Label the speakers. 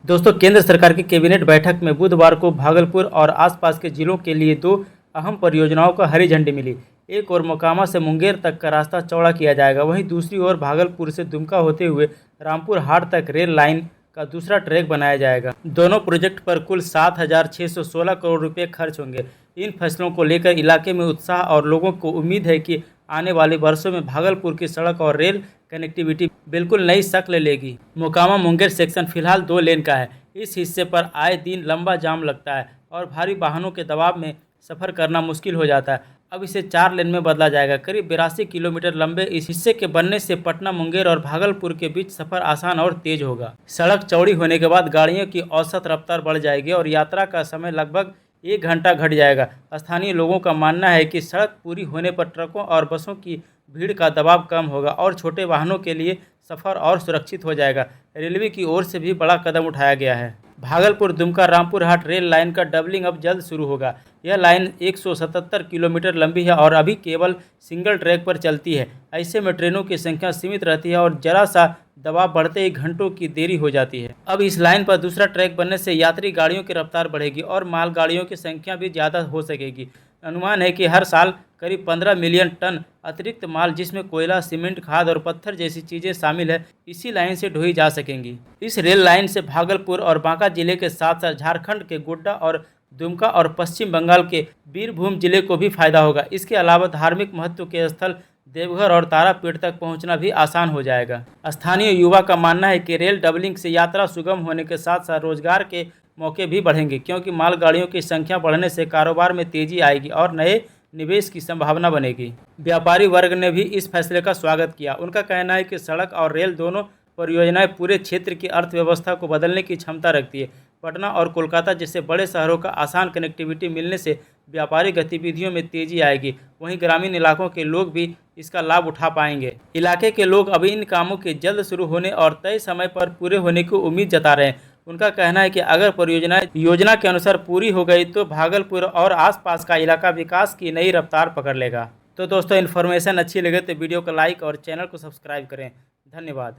Speaker 1: दोस्तों, केंद्र सरकार की कैबिनेट बैठक में बुधवार को भागलपुर और आसपास के जिलों के लिए दो अहम परियोजनाओं को हरी झंडी मिली। एक ओर मोकामा से मुंगेर तक का रास्ता चौड़ा किया जाएगा, वहीं दूसरी ओर भागलपुर से दुमका होते हुए रामपुर हाट तक रेल लाइन का दूसरा ट्रैक बनाया जाएगा। दोनों प्रोजेक्ट पर कुल 7,616 करोड़ रुपए खर्च होंगे। इन फैसलों को लेकर इलाके में उत्साह और लोगों को उम्मीद है कि आने वाले वर्षों में भागलपुर की सड़क और रेल कनेक्टिविटी बिल्कुल नई शक्ल लेगी। मोकामा मुंगेर सेक्शन फिलहाल 2 लेन का है। इस हिस्से पर आए दिन लंबा जाम लगता है और भारी वाहनों के दबाव में सफ़र करना मुश्किल हो जाता है। अब इसे 4 लेन में बदला जाएगा। करीब 82 किलोमीटर लंबे इस हिस्से के बनने से पटना, मुंगेर और भागलपुर के बीच सफ़र आसान और तेज होगा। सड़क चौड़ी होने के बाद गाड़ियों की औसत रफ्तार बढ़ जाएगी और यात्रा का समय लगभग 1 घंटा घट जाएगा। स्थानीय लोगों का मानना है कि सड़क पूरी होने पर ट्रकों और बसों की भीड़ का दबाव कम होगा और छोटे वाहनों के लिए सफ़र और सुरक्षित हो जाएगा। रेलवे की ओर से भी बड़ा कदम उठाया गया है। भागलपुर दुमका रामपुर हाट रेल लाइन का डबलिंग अब जल्द शुरू होगा। यह लाइन 177 किलोमीटर लंबी है और अभी केवल सिंगल ट्रैक पर चलती है। ऐसे में ट्रेनों की संख्या सीमित रहती है और जरा सा दबाव बढ़ते ही घंटों की देरी हो जाती है। अब इस लाइन पर दूसरा ट्रैक बनने से यात्री गाड़ियों की रफ्तार बढ़ेगी और माल गाड़ियों की संख्या भी ज़्यादा हो सकेगी। अनुमान है कि हर साल करीब 15 मिलियन टन अतिरिक्त माल, जिसमें कोयला, सीमेंट, खाद और पत्थर जैसी चीज़ें शामिल है, इसी लाइन से ढोई जा सकेंगी। इस रेल लाइन से भागलपुर और बांका जिले के साथ साथ झारखंड के गोड्डा और दुमका और पश्चिम बंगाल के बीरभूम जिले को भी फायदा होगा। इसके अलावा धार्मिक महत्व के स्थल देवघर और तारापीठ तक पहुंचना भी आसान हो जाएगा। स्थानीय युवा का मानना है कि रेल डबलिंग से यात्रा सुगम होने के साथ साथ रोजगार के मौके भी बढ़ेंगे, क्योंकि मालगाड़ियों की संख्या बढ़ने से कारोबार में तेजी आएगी और नए निवेश की संभावना बनेगी। व्यापारी वर्ग ने भी इस फैसले का स्वागत किया। उनका कहना है कि सड़क और रेल दोनों परियोजनाएं पूरे क्षेत्र की अर्थव्यवस्था को बदलने की क्षमता रखती है। पटना और कोलकाता जैसे बड़े शहरों का आसान कनेक्टिविटी मिलने से व्यापारिक गतिविधियों में तेजी आएगी। वहीं ग्रामीण इलाकों के लोग भी इसका लाभ उठा पाएंगे। इलाके के लोग अभी इन कामों के जल्द शुरू होने और तय समय पर पूरे होने की उम्मीद जता रहे हैं। उनका कहना है कि अगर परियोजनाएं योजना के अनुसार पूरी हो गई तो भागलपुर और आसपास का इलाका विकास की नई रफ्तार पकड़ लेगा। तो दोस्तों, इन्फॉर्मेशन अच्छी लगे तो वीडियो को लाइक और चैनल को सब्सक्राइब करें। धन्यवाद।